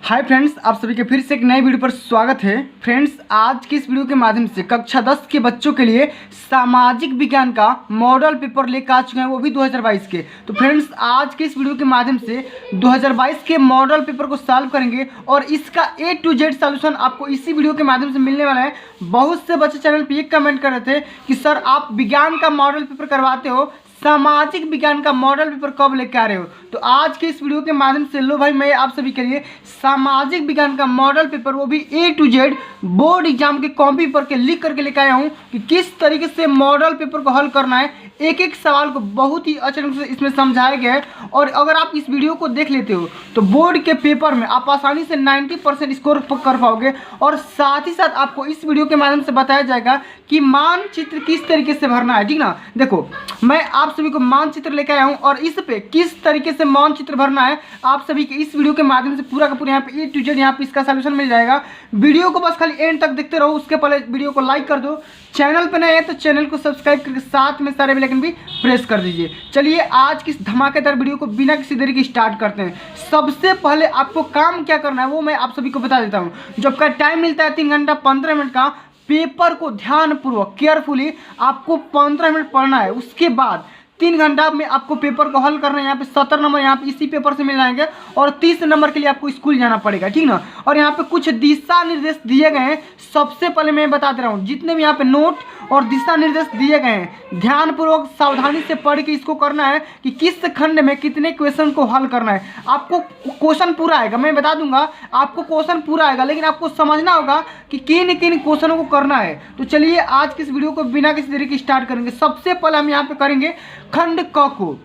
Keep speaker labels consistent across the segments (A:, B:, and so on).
A: Hi friends, आप सभी के फिर से एक नए वीडियो पर स्वागत है। फ्रेंड्स, आज की इस वीडियो के माध्यम से कक्षा 10 के बच्चों के लिए सामाजिक विज्ञान का मॉडल पेपर लेकर आ चुके हैं, वो भी 2022 के। तो फ्रेंड्स, आज के इस वीडियो के माध्यम से 2022 के मॉडल पेपर को सॉल्व करेंगे और इसका A to Z सॉल्यूशन आपको इसी वीडियो के माध्यम से मिलने वाला है। बहुत से बच्चे चैनल पर ये कमेंट कर रहे थे कि सर आप विज्ञान का मॉडल पेपर करवाते हो, सामाजिक विज्ञान का मॉडल पेपर कब लेके आ रहे हो। तो आज के इस वीडियो के माध्यम से लो भाई, मैं आप सभी के लिए सामाजिक विज्ञान का मॉडल पेपर, वो भी A to Z board exam के कॉपी पर के लिख करके लेके आया हूँ कि किस तरीके से मॉडल पेपर को हल करना है। एक एक सवाल को बहुत ही अच्छे ढंग से इसमें समझाया गया है और अगर आप इस वीडियो को देख लेते हो तो बोर्ड के पेपर में आप आसानी से 90% स्कोर कर पाओगे। और साथ ही साथ आपको इस वीडियो के माध्यम से बताया जाएगा कि मानचित्र किस तरीके से भरना है। ठीक ना, देखो मैं आप सभी को मानचित्र लेकर आया हूं और इस पे किस तरीके से मानचित्र भरना है आप सभी के इस वीडियो के माध्यम से पूरा का पूरा यहाँ पे A to Z यहाँ पे इसका सलूशन मिल जाएगा। वीडियो को बस खाली एंड तक देखते रहो, उसके पहले वीडियो को लाइक कर दो, चैनल पर नए हैं तो चैनल को सब्सक्राइब करके साथ में सारे बेल आइकन भी प्रेस कर दीजिए। चलिए आज की इस धमाकेदार वीडियो को बिना किसी देरी के स्टार्ट करते हैं। सबसे पहले आपको काम क्या करना है वो मैं आप सभी को बता देता हूँ। जब का टाइम मिलता है 3 घंटा 15 मिनट का, पेपर को ध्यानपूर्वक केयरफुली आपको 15 मिनट पढ़ना है। उसके बाद 3 घंटा में आपको पेपर को हल करना है। यहाँ पे 70 नंबर यहाँ पे इसी पेपर से मिल जाएंगे और 30 नंबर के लिए आपको स्कूल जाना पड़ेगा। ठीक ना, और यहाँ पे कुछ दिशा निर्देश दिए गए हैं। सबसे पहले मैं बता दे रहा हूँ, जितने भी यहाँ पे नोट और दिशा निर्देश दिए गए हैं ध्यानपूर्वक सावधानी से पढ़ के इसको करना है कि किस खंड में कितने क्वेश्चन को हल करना है। आपको क्वेश्चन पूरा आएगा, मैं बता दूंगा आपको क्वेश्चन पूरा आएगा, लेकिन आपको समझना होगा कि किन किन क्वेश्चनों को करना है। तो चलिए आज की इस वीडियो को बिना किसी देरी के स्टार्ट करेंगे। सबसे पहले हम यहाँ पे करेंगे खंड क को,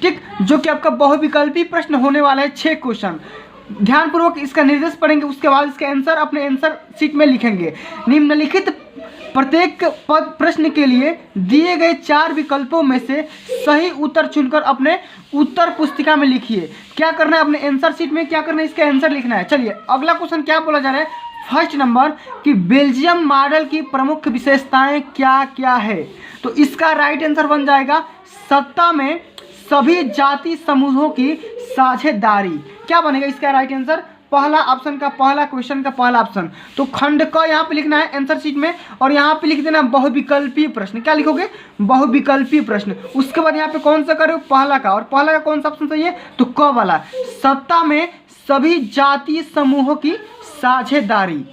A: ठीक, जो कि आपका बहुविकल्पी प्रश्न होने वाला है। 6 क्वेश्चन ध्यानपूर्वक इसका निर्देश पढ़ेंगे, उसके बाद इसके आंसर अपने आंसर शीट में लिखेंगे। निम्नलिखित प्रत्येक प्रश्न के लिए दिए गए 4 विकल्पों में से सही उत्तर चुनकर अपने उत्तर पुस्तिका में लिखिए। क्या करना है, अपने आंसर शीट में क्या करना है, इसका आंसर लिखना है। चलिए अगला क्वेश्चन क्या बोला जा रहा है, फर्स्ट नंबर कि बेल्जियम मॉडल की प्रमुख विशेषताएं क्या क्या है। तो इसका राइट आंसर बन जाएगा सत्ता में सभी जाति समूहों की साझेदारी। क्या बनेगा इसका राइट आंसर, पहला ऑप्शन का पहला क्वेश्चन का पहला ऑप्शन। तो खंड क यहाँ पे लिखना है आंसर शीट में और यहाँ पे लिख देना बहुविकल्पीय प्रश्न। क्या लिखोगे, बहुविकल्पीय प्रश्न। उसके बाद यहाँ पे कौन सा करो, पहला का, और पहला का कौन सा ऑप्शन सही है, तो क वाला, सत्ता में सभी जातीय समूहों की साझेदारी।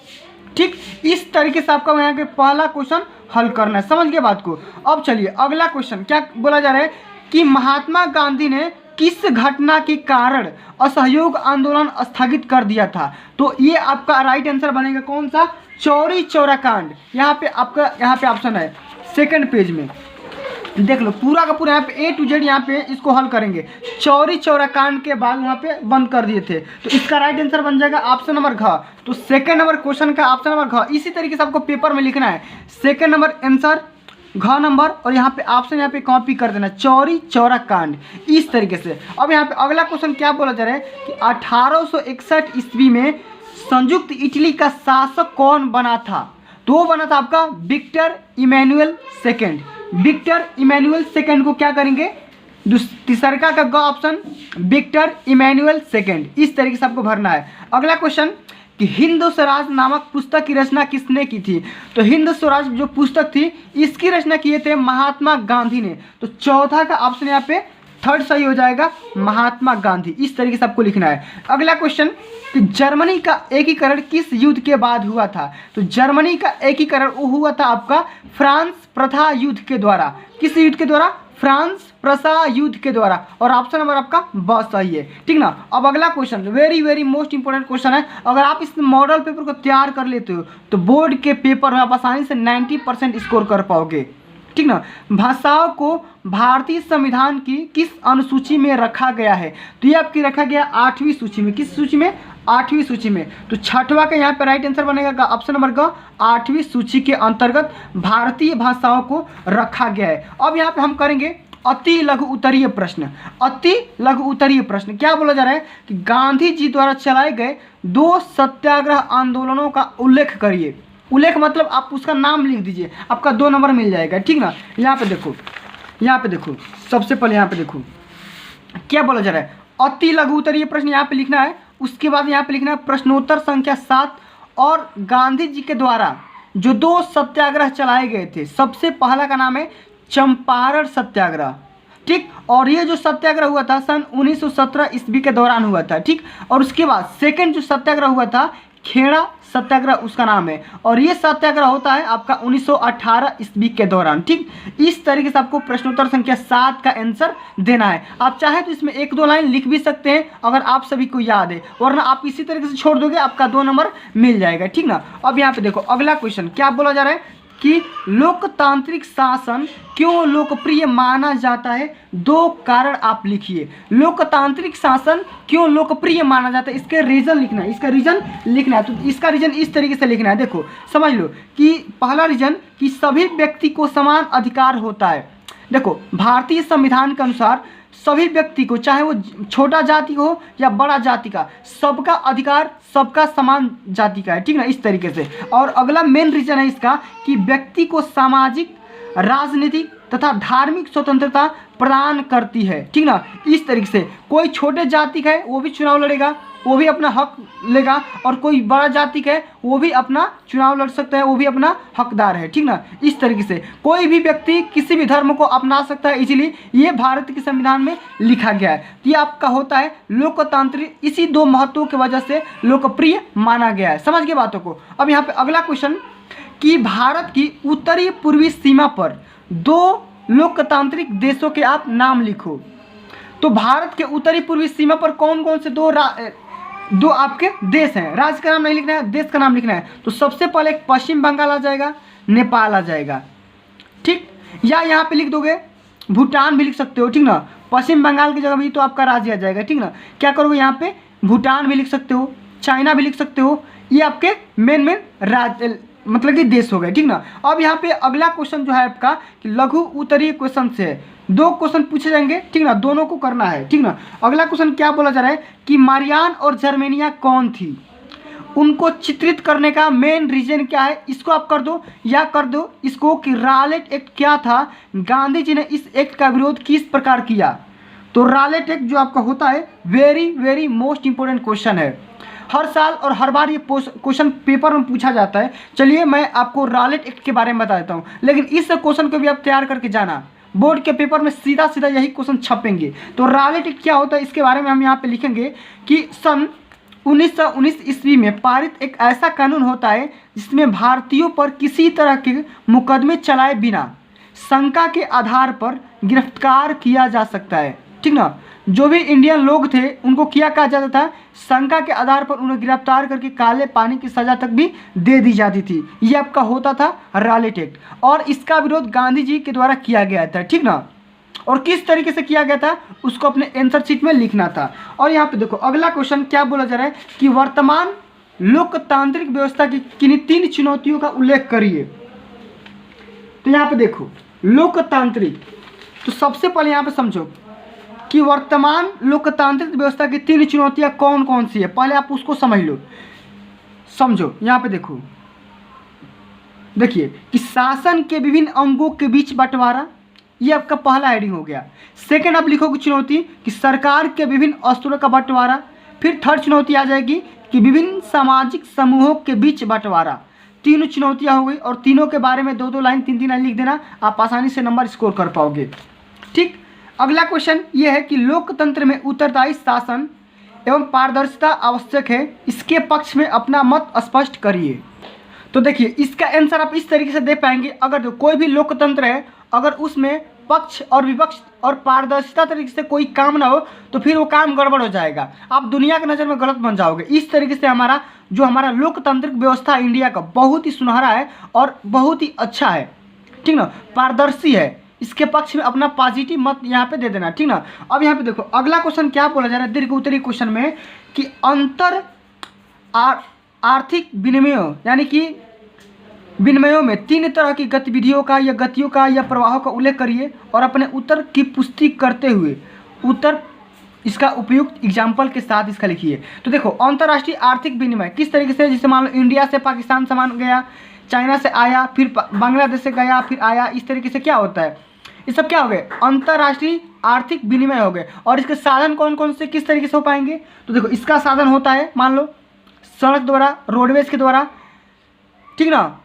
A: ठीक, इस तरीके से आपका यहाँ पे पहला क्वेश्चन हल करना है। समझ गए बात को। अब चलिए अगला क्वेश्चन क्या बोला जा रहा है कि महात्मा गांधी ने किस घटना के कारण असहयोग आंदोलन स्थगित कर दिया था। तो ये आपका राइट आंसर बनेगा कौन सा, चौरी चौरा कांड। यहाँ पे आपका यहाँ पे ऑप्शन है सेकंड पेज में, देख लो पूरा का पूरा यहाँ पे A to Z यहाँ पे इसको हल करेंगे। चौरी चौरा कांड के बाद वहाँ पे बंद कर दिए थे, तो इसका राइट आंसर बन जाएगा ऑप्शन नंबर घ। तो सेकंड नंबर क्वेश्चन का ऑप्शन नंबर घ। इसी तरीके से आपको पेपर में लिखना है, सेकंड नंबर आंसर घ नंबर और यहाँ पे ऑप्शन यहाँ पे कॉपी कर देना, चौरी चौरा कांड, इस तरीके से। अब यहाँ पे अगला क्वेश्चन क्या बोला जा रहा है कि 1861 ईस्वी में संयुक्त इटली का शासक कौन बना था। तो वो बना था आपका Victor Emmanuel second. Victor Emmanuel second को क्या करेंगे, तीसरा का ग ऑप्शन, विक्टर इमैनुअल सेकेंड। इस तरीके से आपको भरना है। अगला क्वेश्चन कि हिंद स्वराज नामक पुस्तक की रचना किसने की थी। तो हिंद स्वराज जो पुस्तक थी इसकी रचना किए थे महात्मा गांधी ने। तो चौथा का ऑप्शन यहाँ पे थर्ड सही हो जाएगा, महात्मा गांधी। इस तरीके से आपको लिखना है। अगला क्वेश्चन कि जर्मनी का एकीकरण किस युद्ध के बाद हुआ था। तो जर्मनी का एकीकरण हुआ था आपका फ्रांस प्रथा युद्ध के द्वारा। किस युद्ध के द्वारा, फ्रांस प्रथा युद्ध के द्वारा। और ऑप्शन नंबर आपका ब सही है। ठीक ना। अब अगला question very most important question है। अगर आप इस मॉडल पेपर को तैयार कर लेते हो तो बोर्ड के पेपर में आप आसानी से 90% स्कोर कर पाओगे। ठीक ना। भाषाओं को भारतीय संविधान की किस अनुसूची में रखा गया है। तो ये आपकी रखा गया 8वीं सूची में। किस सूची में, 8वीं सूची में। तो छठवां का यहाँ पे राइट आंसर बनेगा ऑप्शन नंबर ग, 8वीं सूची के अंतर्गत भारतीय भाषाओं को रखा गया है। अब यहाँ पे हम करेंगे अति लघु उत्तरीय प्रश्न। अति लघु उत्तरीय प्रश्न क्या बोला जा रहा है कि गांधी जी द्वारा चलाए गए 2 सत्याग्रह आंदोलनों का उल्लेख करिए। उल्लेख मतलब आप उसका नाम लिख दीजिए, आपका 2 नंबर मिल जाएगा। ठीक ना। यहाँ पे देखो, यहाँ पे देखो, सबसे पहले यहाँ पे देखो क्या बोला जा रहा है, अति लघु उत्तरीय प्रश्न यहाँ पे लिखना है। उसके बाद यहाँ पे लिखना है प्रश्नोत्तर संख्या 7। और गांधी जी के द्वारा जो 2 सत्याग्रह चलाए गए थे, सबसे पहला का नाम है चंपारण सत्याग्रह, ठीक। और ये जो सत्याग्रह हुआ था सन 1917 ईस्वी के दौरान हुआ था, ठीक। और उसके बाद सेकंड जो सत्याग्रह हुआ था खेड़ा सत्याग्रह उसका नाम है, और ये सत्याग्रह होता है आपका 1918 ईस्वी के दौरान, ठीक। इस तरीके से आपको प्रश्नोत्तर संख्या 7 का आंसर देना है। आप चाहे तो इसमें 1-2 लाइन लिख भी सकते हैं अगर आप सभी को याद है, वरना आप इसी तरीके से छोड़ दोगे, आपका 2 नंबर मिल जाएगा, ठीक ना। अब यहाँ पे देखो अगला क्वेश्चन क्या बोला जा रहा है कि लोकतांत्रिक शासन क्यों लोकप्रिय माना जाता है। 2 कारण आप लिखिए। लोकतांत्रिक शासन क्यों लोकप्रिय माना जाता है, इसके रीजन लिखना है, इसका रीजन लिखना है। तो इसका रीजन इस तरीके से लिखना है, देखो समझ लो कि पहला रीजन कि सभी व्यक्ति को समान अधिकार होता है। देखो भारतीय संविधान के अनुसार सभी व्यक्ति को, चाहे वो छोटा जाति हो या बड़ा जाति का, सबका अधिकार सबका समान जाति का है, ठीक ना, इस तरीके से। और अगला मेन रीजन है इसका कि व्यक्ति को सामाजिक, राजनीतिक तथा धार्मिक स्वतंत्रता प्रदान करती है, ठीक ना। इस तरीके से कोई छोटे जाति का है वो भी चुनाव लड़ेगा, वो भी अपना हक लेगा, और कोई बड़ा जाति का है वो भी अपना चुनाव लड़ सकता है, वो भी अपना हकदार है, ठीक ना। इस तरीके से कोई भी व्यक्ति किसी भी धर्म को अपना सकता है, इसीलिए ये भारत के संविधान में लिखा गया है। ये आपका होता है लोकतांत्रिक, इसी 2 महत्वों की वजह से लोकप्रिय माना गया है। समझ गए बातों को। अब यहाँ पे अगला क्वेश्चन कि भारत की उत्तरी पूर्वी सीमा पर 2 लोकतांत्रिक देशों के आप नाम लिखो। तो भारत के उत्तरी पूर्वी सीमा पर कौन कौन से 2 आपके देश हैं। राज्य का नाम नहीं लिखना है, देश का नाम लिखना है। तो सबसे पहले एक पश्चिम बंगाल आ जाएगा, नेपाल आ जाएगा, ठीक। या यहाँ पे लिख दोगे भूटान भी लिख सकते हो, ठीक ना। पश्चिम बंगाल की जगह भी तो आपका राज्य आ जाएगा, ठीक ना। क्या करोगे यहाँ पे भूटान भी लिख सकते हो, चाइना भी लिख सकते हो, ये आपके मेन राज्य मतलब कि देश हो गए, ठीक ना। अब यहाँ पे अगला क्वेश्चन जो है आपका कि लघु उत्तरीय क्वेश्चन से है, 2 क्वेश्चन पूछे जाएंगे, ठीक ना, दोनों को करना है, ठीक ना। अगला क्वेश्चन क्या बोला जा रहा है कि मारियान और जर्मेनिया कौन थी, उनको चित्रित करने का मेन रीजन क्या है। इसको आप कर दो या कर दो इसको कि रॉलेट एक्ट क्या था, गांधी जी ने इस एक्ट का विरोध किस प्रकार किया। तो रॉलेट एक्ट जो आपका होता है वेरी मोस्ट इंपोर्टेंट क्वेश्चन है, हर साल और हर बार ये क्वेश्चन पेपर में पूछा जाता है। चलिए मैं आपको रॉलेट एक्ट के बारे में बता देता हूँ, लेकिन इस क्वेश्चन को भी आप तैयार करके जाना, बोर्ड के पेपर में सीधा यही क्वेश्चन छपेंगे। तो रॉलेट एक्ट क्या होता है इसके बारे में हम यहाँ पे लिखेंगे कि सन 1919 ईस्वी में पारित एक ऐसा कानून होता है जिसमें भारतीयों पर किसी तरह के मुकदमे चलाए बिना शंका के आधार पर गिरफ्तार किया जा सकता है, ठीक ना। जो भी इंडियन लोग थे उनको क्या कहा जाता था, शंका के आधार पर उन्हें गिरफ्तार करके काले पानी की सजा तक भी दे दी जाती थी। ये आपका होता था रॉलेट एक्ट, और इसका विरोध गांधी जी के द्वारा किया गया था, ठीक ना। और किस तरीके से किया गया था उसको अपने आंसर शीट में लिखना था। और यहाँ पे देखो अगला क्वेश्चन क्या बोला जा रहा है कि वर्तमान लोकतांत्रिक व्यवस्था की किन्हीं 3 चुनौतियों का उल्लेख करिए। तो यहाँ पे देखो लोकतांत्रिक, तो सबसे पहले यहाँ पे समझो कि वर्तमान लोकतांत्रिक व्यवस्था की 3 चुनौतियां कौन कौन सी है, पहले आप उसको समझ लो, समझो। यहाँ पे देखो, देखिए कि शासन के विभिन्न अंगों के बीच बंटवारा, ये आपका पहला हेडिंग हो गया। सेकंड आप लिखोगे चुनौती कि सरकार के विभिन्न स्तरों का बंटवारा। फिर थर्ड चुनौती आ जाएगी कि विभिन्न सामाजिक समूहों के बीच बंटवारा। 3 चुनौतियाँ हो गई, और तीनों के बारे में 2-2 लाइन 3-3 लाइन लिख देना, आप आसानी से नंबर स्कोर कर पाओगे, ठीक। अगला क्वेश्चन ये है कि लोकतंत्र में उत्तरदायी शासन एवं पारदर्शिता आवश्यक है, इसके पक्ष में अपना मत स्पष्ट करिए। तो देखिए इसका आंसर आप इस तरीके से दे पाएंगे, अगर कोई भी लोकतंत्र है अगर उसमें पक्ष और विपक्ष और पारदर्शिता तरीके से कोई काम ना हो तो फिर वो काम गड़बड़ हो जाएगा, आप दुनिया की नज़र में गलत बन जाओगे। इस तरीके से हमारा लोकतांत्रिक व्यवस्था इंडिया का बहुत ही सुनहरा है और बहुत ही अच्छा है, ठीक ना, पारदर्शी है। इसके पक्ष में अपना पॉजिटिव मत यहाँ पे दे देना, ठीक ना। अब यहाँ पे देखो अगला क्वेश्चन क्या बोला जा रहा है दीर्घ उत्तरी क्वेश्चन में कि अंतर आर्थिक विनिमयों यानी कि विनिमयों में 3 तरह की गतिविधियों का या गतियों का या प्रवाहों का उल्लेख करिए और अपने उत्तर की पुष्टि करते हुए उत्तर इसका उपयुक्त एग्जाम्पल के साथ इसका लिखिए। तो देखो अंतर्राष्ट्रीय आर्थिक विनिमय किस तरीके से, जैसे मान लो इंडिया से पाकिस्तान सामान गया, चाइना से आया, फिर बांग्लादेश से गया, फिर आया, इस तरीके से क्या होता है, ये सब क्या हो गए अंतर्राष्ट्रीय आर्थिक विनिमय हो गए। और इसके साधन कौन कौन से किस तरीके से हो पाएंगे? तो देखो इसका साधन होता है मान लो सड़क द्वारा, रोडवेज के द्वारा, ठीक ना,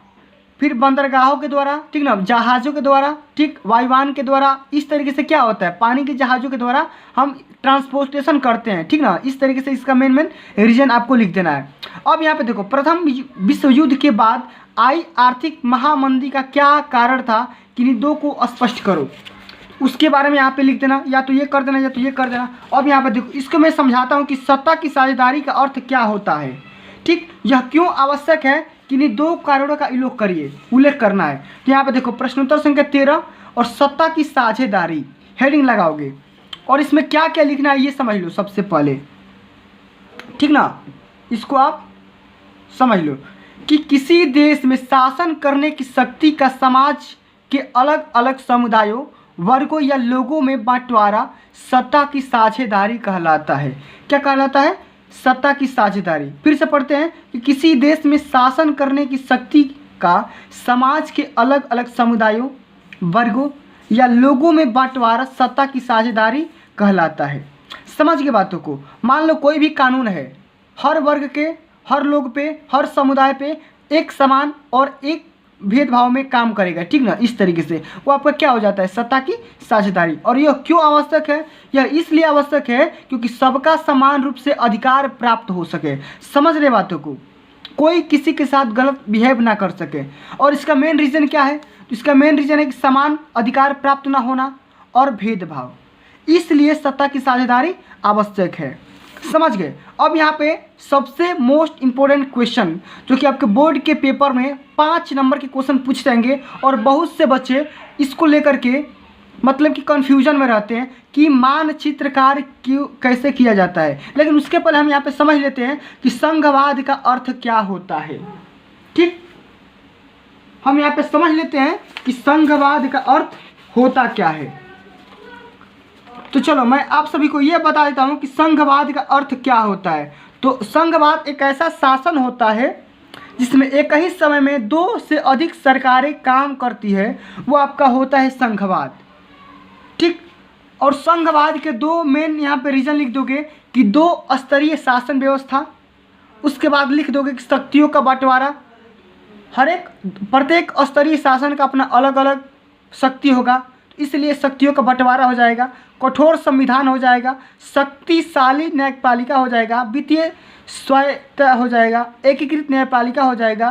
A: फिर बंदरगाहों के द्वारा, ठीक ना, जहाज़ों के द्वारा, ठीक, वायुयान के द्वारा। इस तरीके से क्या होता है, पानी के जहाज़ों के द्वारा हम ट्रांसपोर्टेशन करते हैं, ठीक ना। इस तरीके से इसका मेन रीजन आपको लिख देना है। अब यहाँ पे देखो प्रथम विश्व युद्ध के बाद आई आर्थिक महामंदी का क्या कारण था, किन्हीं दो को स्पष्ट करो। उसके बारे में यहाँ पे लिख देना, या तो ये कर देना या तो ये कर देना। अब यहाँ पे देखो इसको मैं समझाता हूँ कि सत्ता की साझेदारी का अर्थ क्या होता है, ठीक, यह क्यों आवश्यक है, किन्हीं दो कारणों का उल्लेख करना है। तो यहाँ पे देखो प्रश्नोत्तर संख्या 13 और सत्ता की साझेदारी हेडिंग लगाओगे और इसमें क्या क्या लिखना है ये समझ लो सबसे पहले, ठीक ना। इसको आप समझ लो कि किसी देश में शासन करने की शक्ति का समाज के अलग अलग समुदायों, वर्गों या लोगों में बंटवारा सत्ता की साझेदारी कहलाता है। क्या कहलाता है? सत्ता की साझेदारी। फिर से पढ़ते हैं कि किसी देश में शासन करने की शक्ति का समाज के अलग अलग समुदायों, वर्गों या लोगों में बंटवारा सत्ता की साझेदारी कहलाता है। समझ के बातों को। मान लो कोई भी कानून है, हर वर्ग के, हर लोग पे, हर समुदाय पे एक समान और एक भेदभाव में काम करेगा, ठीक ना। इस तरीके से वो आपका क्या हो जाता है, सत्ता की साझेदारी। और यह क्यों आवश्यक है? यह इसलिए आवश्यक है क्योंकि सबका समान रूप से अधिकार प्राप्त हो सके। समझ रहे बातों को, कोई किसी के साथ गलत बिहेव ना कर सके। और इसका मेन रीज़न क्या है? इसका मेन रीज़न है कि समान अधिकार प्राप्त ना होना और भेदभाव, इसलिए सत्ता की साझेदारी आवश्यक है। समझ गए। अब यहाँ पे सबसे मोस्ट इम्पोर्टेंट क्वेश्चन जो कि आपके बोर्ड के पेपर में 5 नंबर के क्वेश्चन पूछ जाएंगे और बहुत से बच्चे इसको लेकर के मतलब कि कन्फ्यूजन में रहते हैं कि मानचित्रकार क्यों कैसे किया जाता है। लेकिन उसके पहले हम यहाँ पे समझ लेते हैं कि संघवाद का अर्थ क्या होता है, ठीक। हम यहाँ पे समझ लेते हैं कि संघवाद का अर्थ होता क्या है। तो चलो मैं आप सभी को यह बता देता हूँ कि संघवाद का अर्थ क्या होता है। तो संघवाद एक ऐसा शासन होता है जिसमें एक ही समय में 2 से अधिक सरकारें काम करती है, वो आपका होता है संघवाद, ठीक। और संघवाद के 2 मेन यहाँ पे रीजन लिख दोगे कि 2 स्तरीय शासन व्यवस्था, उसके बाद लिख दोगे कि शक्तियों का बंटवारा, प्रत्येक स्तरीय शासन का अपना अलग अलग शक्ति होगा, इसलिए शक्तियों का बंटवारा हो जाएगा, कठोर संविधान हो जाएगा, शक्तिशाली न्यायपालिका हो जाएगा, वित्तीय स्वायत्त हो जाएगा, एकीकृत न्यायपालिका हो जाएगा,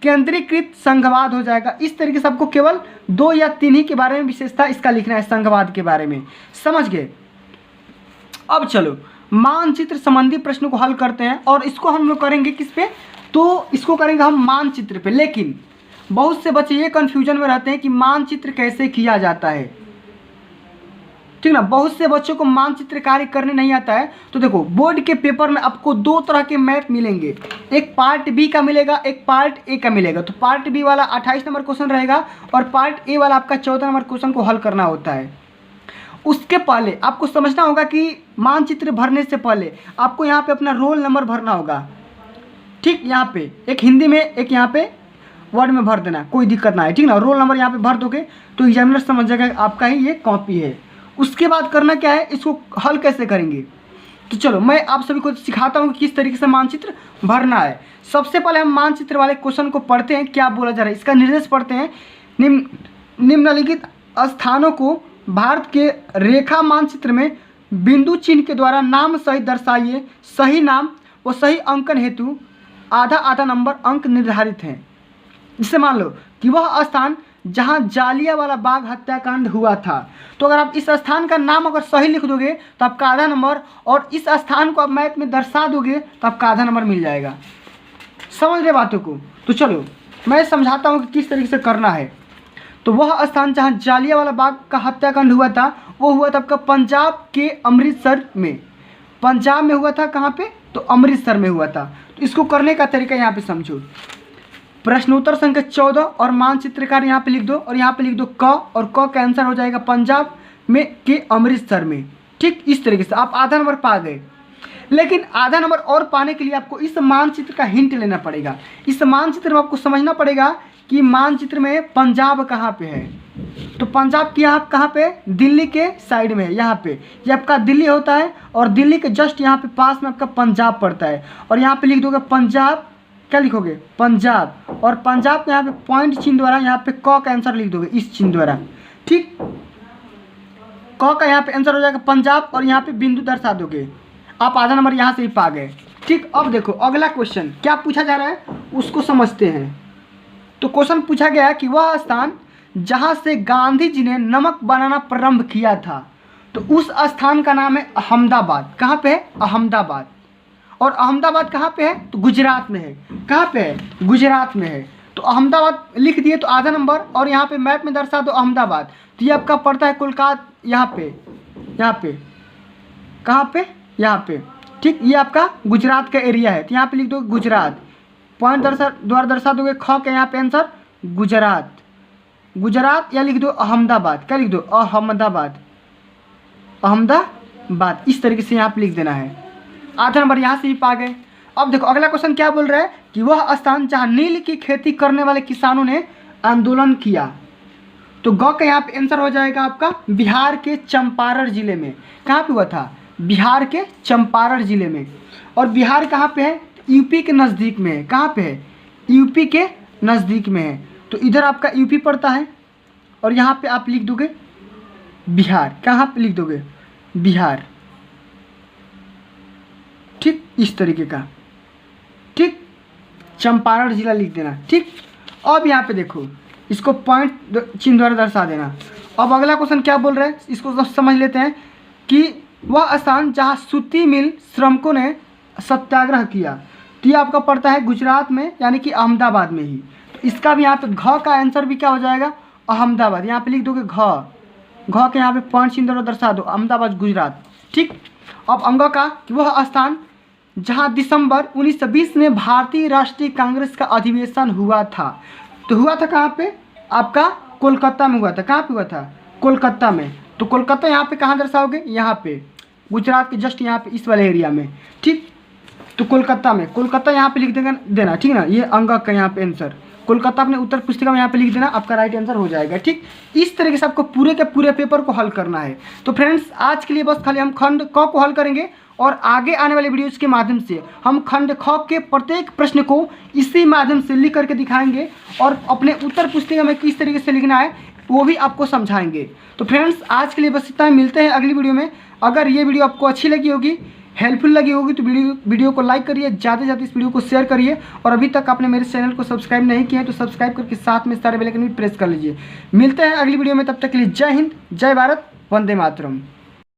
A: केंद्रीकृत संघवाद हो जाएगा। इस तरीके से आपको केवल 2 या 3 ही के बारे में विशेषता इसका लिखना है, संघवाद के बारे में। समझ गए। अब चलो मानचित्र संबंधी प्रश्नों को हल करते हैं और इसको हम लोग करेंगे किस पे? तो इसको करेंगे हम मानचित्र पे। लेकिन बहुत से बच्चे ये कन्फ्यूजन में रहते हैं कि मानचित्र कैसे किया जाता है, ठीक ना। बहुत से बच्चों को मानचित्र कार्य करने नहीं आता है। तो देखो बोर्ड के पेपर में आपको 2 तरह के मैप मिलेंगे, एक पार्ट बी का मिलेगा, एक पार्ट ए का मिलेगा। तो पार्ट बी वाला 28 नंबर क्वेश्चन रहेगा और पार्ट ए वाला आपका 14 नंबर क्वेश्चन को हल करना होता है। उसके पहले आपको समझना होगा कि मानचित्र भरने से पहले आपको यहाँ पे अपना रोल नंबर भरना होगा, ठीक। यहाँ पे एक हिंदी में एक यहाँ पे वर्ड में भर देना, कोई दिक्कत ना है, ठीक ना। रोल नंबर यहाँ पे भर दोगे तो एग्जामिनर समझ जाएगा आपका ही ये कॉपी है। उसके बाद करना क्या है, इसको हल कैसे करेंगे। तो चलो मैं आप सभी को सिखाता हूँ कि किस तरीके से मानचित्र भरना है। सबसे पहले हम मानचित्र वाले क्वेश्चन को पढ़ते हैं, क्या बोला जा रहा है इसका निर्देश पढ़ते हैं। निम्नलिखित स्थानों को भारत के रेखा मानचित्र में बिंदु चिन्ह के द्वारा नाम सहित दर्शाइए। सही नाम व सही अंकन हेतु आधा आधा नंबर अंक निर्धारित हैं। जिससे मान लो कि वह स्थान जहां जालियांवाला बाग हत्याकांड हुआ था, तो अगर आप इस स्थान का नाम अगर सही लिख दोगे तो आपका आधा नंबर, और इस स्थान को आप मैप में दर्शा दोगे तो आपका आधा नंबर मिल जाएगा। समझ रहे बातों को। तो चलो मैं समझाता हूँ कि किस तरीके से करना है। तो वह स्थान जहाँ जालियांवाला बाग का हत्याकांड हुआ था वो हुआ था आपका पंजाब के अमृतसर में। पंजाब में हुआ था, कहाँ पे? तो अमृतसर में हुआ था। तो इसको करने का तरीका यहाँ पे समझो। प्रश्नोत्तर संख्या 14 और मानचित्रकार यहाँ पे लिख दो और यहाँ पे लिख दो क, और क का आंसर हो जाएगा पंजाब में के अमृतसर में, ठीक। इस तरीके से आप आधा नंबर पा गए। लेकिन आधा नंबर और पाने के लिए आपको इस मानचित्र का हिंट लेना पड़ेगा। इस मानचित्र में आपको समझना पड़ेगा कि मानचित्र में पंजाब कहाँ पे है। तो पंजाब की आप कहाँ पे, दिल्ली के साइड में है, यहाँ पे ये आपका दिल्ली होता है और दिल्ली के जस्ट यहाँ पे पास में आपका पंजाब पड़ता है। और यहाँ पे लिख दोगे पंजाब, क्या लिखोगे, पंजाब, और पंजाब के यहाँ पे पॉइंट चिन्ह द्वारा यहाँ पे क का आंसर लिख दोगे इस चिन्ह द्वारा, ठीक। क का यहाँ पे आंसर हो जाएगा पंजाब और यहाँ पे बिंदु दर्शा दोगे, आप आधा नंबर यहाँ से ही पा गए, ठीक। अब देखो अगला क्वेश्चन क्या पूछा जा रहा है उसको समझते हैं। तो क्वेश्चन पूछा गया है कि वह स्थान जहाँ से गांधी जी ने नमक बनाना प्रारंभ किया था, तो उस स्थान का नाम है अहमदाबाद। कहाँ पे है, अहमदाबाद। और अहमदाबाद कहाँ पे है, तो गुजरात में है। कहाँ पे है, गुजरात में है। तो अहमदाबाद लिख दिए तो आधा नंबर, और यहाँ पे मैप में दर्शा दो अहमदाबाद, तो ये आपका पड़ता है कोलकाता, यहाँ पे, यहाँ पे, कहाँ पे, यहाँ पे, ठीक। ये आपका गुजरात का एरिया है, तो यहाँ पे लिख दो गुजरात, पॉइंट द्वारा दर्शा दोगे ख के यहाँ पे आंसर गुजरात, गुजरात, या लिख दो अहमदाबाद, क्या लिख दो, अहमदाबाद, अहमदाबाद, इस तरीके से यहाँ पे लिख देना है। आधा नंबर यहाँ से ही पा गए। अब देखो अगला क्वेश्चन क्या बोल रहा है कि वह स्थान जहाँ नील की खेती करने वाले किसानों ने आंदोलन किया, तो ग का यहाँ पे आंसर हो जाएगा आपका बिहार के चंपारण जिले में। कहाँ पे हुआ था, बिहार के चंपारण जिले में। और बिहार कहाँ पे है, यूपी के नज़दीक में है। कहाँ पे है, यूपी के नज़दीक में है, तो इधर आपका यूपी पड़ता है और यहाँ पे आप लिख दोगे बिहार। कहाँ पे लिख दोगे, बिहार, ठीक, इस तरीके का, ठीक। चंपारण जिला लिख देना, ठीक। अब यहाँ पे देखो इसको पॉइंट चिन्ह द्वारा दर्शा देना। अब अगला क्वेश्चन क्या बोल रहा है इसको समझ लेते हैं कि वह स्थान जहाँ सूती मिल श्रमिकों ने सत्याग्रह किया, तो ये आपका पड़ता है गुजरात में, यानी कि अहमदाबाद में ही। तो इसका भी यहाँ पे घ का आंसर भी क्या हो जाएगा, अहमदाबाद। यहाँ पे लिख दोगे घ के यहाँ पे पॉइंट चिन्ह द्वारा दर्शा दो अहमदाबाद गुजरात, ठीक। अब अंग का कि वह स्थान जहाँ दिसंबर 1920 में भारतीय राष्ट्रीय कांग्रेस का अधिवेशन हुआ था, तो हुआ था कहाँ पे, आपका कोलकाता में हुआ था। कहाँ पे हुआ था, कोलकाता में। तो कोलकाता यहाँ पे कहाँ दर्शाओगे, यहाँ पे गुजरात के जस्ट यहाँ पे इस वाले एरिया में, ठीक। तो कोलकाता में, कोलकाता यहाँ पे लिख देना, ठीक ना। ये अंग का यहाँ पे आंसर कोलकाता अपने उत्तर पुस्तिका में यहाँ पे लिख देना, आपका राइट आंसर हो जाएगा, ठीक। इस तरीके से आपको पूरे के पूरे पेपर को हल करना है। तो फ्रेंड्स आज के लिए बस खाली हम खंड क को हल करेंगे और आगे आने वाले वीडियोज़ के माध्यम से हम खंड ख के प्रत्येक प्रश्न को इसी माध्यम से लिख करके दिखाएंगे और अपने उत्तर पुस्तिका में किस तरीके से लिखना है वो भी आपको समझाएंगे। तो फ्रेंड्स आज के लिए बस इतना ही, मिलते हैं अगली वीडियो में। अगर ये वीडियो आपको अच्छी लगी होगी, हेल्पफुल लगी होगी, तो वीडियो को लाइक करिए, ज़्यादा से ज़्यादा इस वीडियो को शेयर करिए, और अभी तक आपने मेरे चैनल को सब्सक्राइब नहीं किया है तो सब्सक्राइब करके साथ में सारे बेल आइकन भी प्रेस कर लीजिए। मिलते हैं अगली वीडियो में, तब तक के लिए जय हिंद, जय भारत, वंदे मातरम।